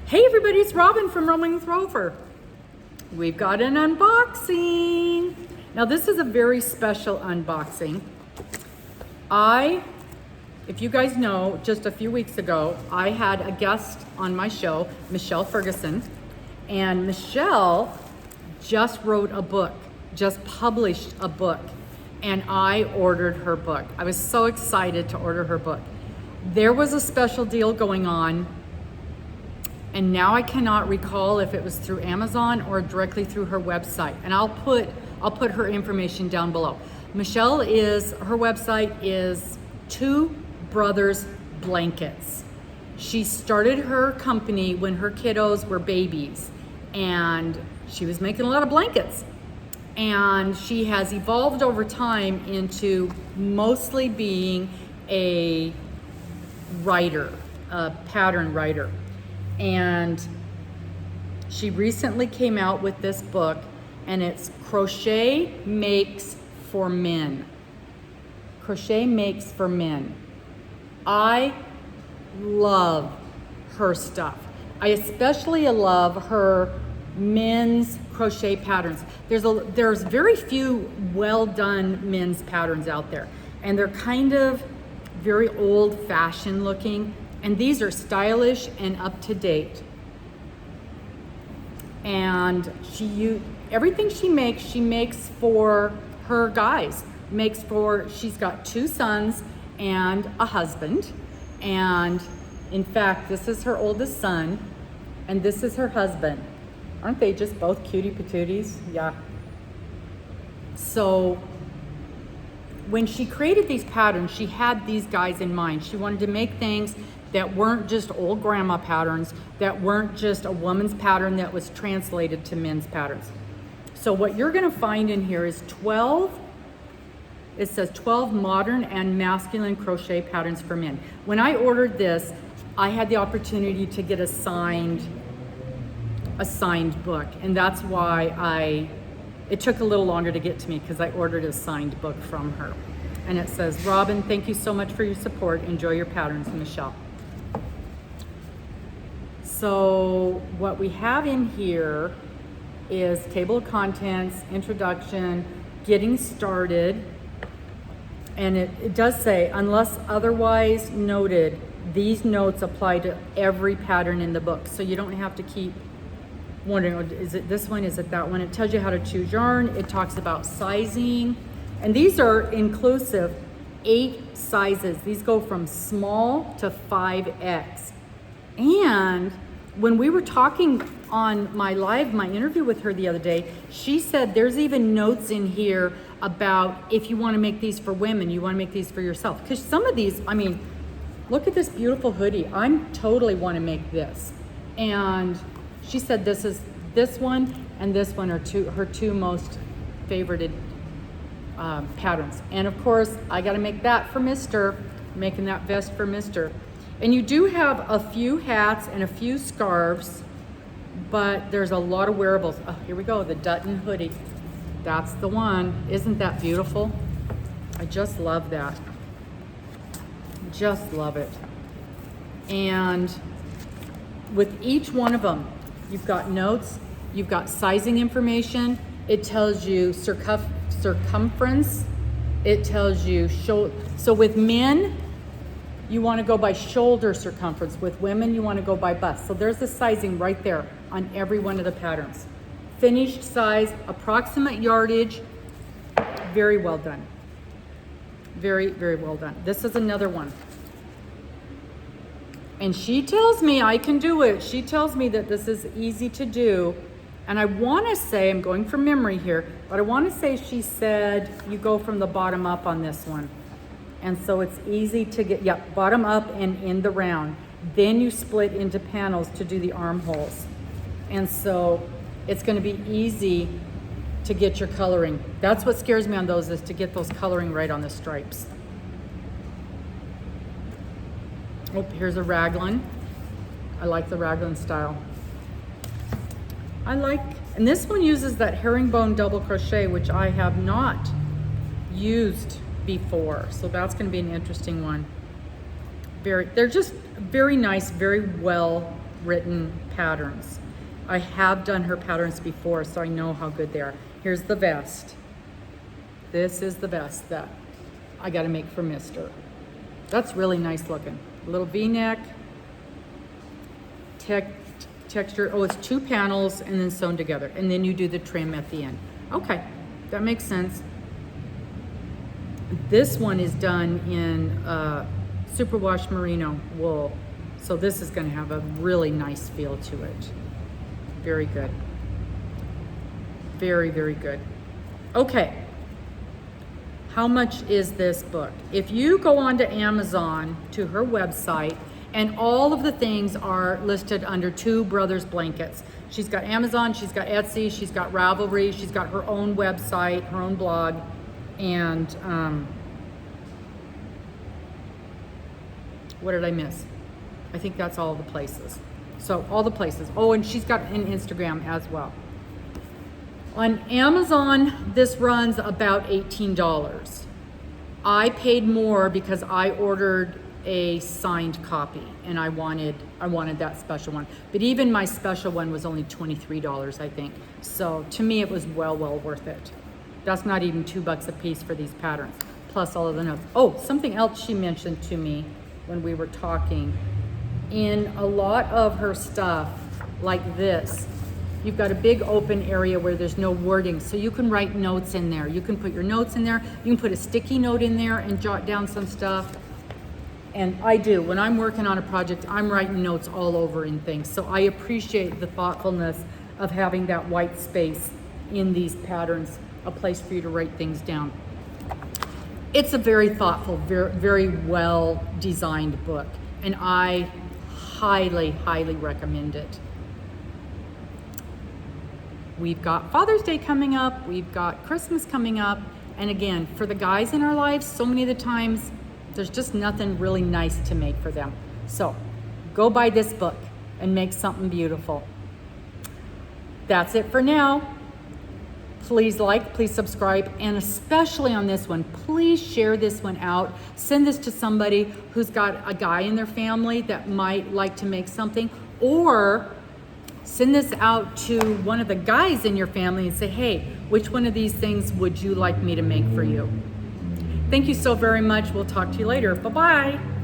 Hey everybody, it's Robin from Roamingwithrover. We've got an unboxing. Now this is a very special unboxing. If you guys know, just a few weeks ago, I had a guest on my show, Michelle Ferguson, and Michelle just wrote a book, just published a book, and I ordered her book. I was so excited to order her book. There was a special deal going on, and now I cannot recall if it was through Amazon or directly through her website. And I'll put her information down below. Her website is Two Brothers Blankets. She started her company when her kiddos were babies, and she was making a lot of blankets. And she has evolved over time into mostly being a writer, a pattern writer. And she recently came out with this book, and it's Crochet Makes for Men. Crochet Makes for Men. I love her stuff. I especially love her men's crochet patterns. There's very few well done men's patterns out there, and they're kind of very old fashioned looking. And these are stylish and up to date. And everything she makes for her guys. She's got 2 sons and a husband. And in fact, this is her oldest son, and this is her husband. Aren't they just both cutie patooties? Yeah. So when she created these patterns, she had these guys in mind. She wanted to make things that weren't just old grandma patterns, that weren't just a woman's pattern that was translated to men's patterns. So what you're gonna find in here is 12 modern and masculine crochet patterns for men. When I ordered this, I had the opportunity to get a signed book, and that's why it took a little longer to get to me, because I ordered a signed book from her. And it says, "Robin, thank you so much for your support. Enjoy your patterns, Michelle." So what we have in here is table of contents, introduction, getting started. And it does say, unless otherwise noted, these notes apply to every pattern in the book. So you don't have to keep wondering, is it this one, is it that one? It tells you how to choose yarn. It talks about sizing. And these are inclusive, 8 sizes. These go from small to 5X. And when we were talking on my interview with her the other day, she said there's even notes in here about if you want to make these for women, you want to make these for yourself. Because some of these, look at this beautiful hoodie. I totally want to make this. And she said this one and this one are her 2 most favorited patterns. And of course, I got to make that for Mr. Making that vest for Mr. And you do have a few hats and a few scarves, but there's a lot of wearables. Oh, here we go, the Dutton hoodie. That's the one. Isn't that beautiful? I just love that. Just love it. And with each one of them, you've got notes, you've got sizing information. It tells you circumference. It tells you shoulder. So with men, you want to go by shoulder circumference. With women, you want to go by bust. So there's the sizing right there on every one of the patterns. Finished size, approximate yardage. Very well done. Very, very well done. This is another one. And she tells me I can do it. She tells me that this is easy to do. And I want to say, I'm going from memory here, but I want to say she said you go from the bottom up on this one. And so it's easy to get, bottom up and in the round. Then you split into panels to do the armholes. And so it's going to be easy to get your coloring. That's what scares me on those, is to get those coloring right on the stripes. Oh, here's a raglan. I like the raglan style. And this one uses that herringbone double crochet, which I have not used before. So that's going to be an interesting one. They're just very nice, very well handwritten patterns. I have done her patterns before, so I know how good they are. Here's the vest. This is the vest that I got to make for Mister. That's really nice looking. A little V-neck, texture. Oh, it's 2 panels and then sewn together. And then you do the trim at the end. Okay, that makes sense. This one is done in superwash merino wool. So this is going to have a really nice feel to it. Very good. Very, very good. Okay. How much is this book? If you go onto Amazon to her website, and all of the things are listed under Two Brothers Blankets. She's got Amazon, she's got Etsy, she's got Ravelry, she's got her own website, her own blog, and what did I miss? I think that's all the places. So all the places. Oh, and she's got an Instagram as well. On Amazon, this runs about $18. I paid more because I ordered a signed copy and I wanted that special one. But even my special one was only $23, I think. So to me, it was well worth it. That's not even $2 a piece for these patterns, plus all of the notes. Oh, something else she mentioned to me when we were talking. In a lot of her stuff, like this, you've got a big open area where there's no wording, so you can write notes in there. You can put your notes in there. You can put a sticky note in there and jot down some stuff. And I do. When I'm working on a project, I'm writing notes all over in things. So I appreciate the thoughtfulness of having that white space in these patterns, a place for you to write things down. It's a very thoughtful, very well designed book, and I highly recommend it. We've got Father's Day coming up, we've got Christmas coming up, and again, for the guys in our lives, so many of the times, there's just nothing really nice to make for them. So go buy this book and make something beautiful. That's it for now. Please like, please subscribe, and especially on this one, please share this one out. Send this to somebody who's got a guy in their family that might like to make something, or send this out to one of the guys in your family and say, hey, which one of these things would you like me to make for you? Thank you so very much. We'll talk to you later. Bye-bye.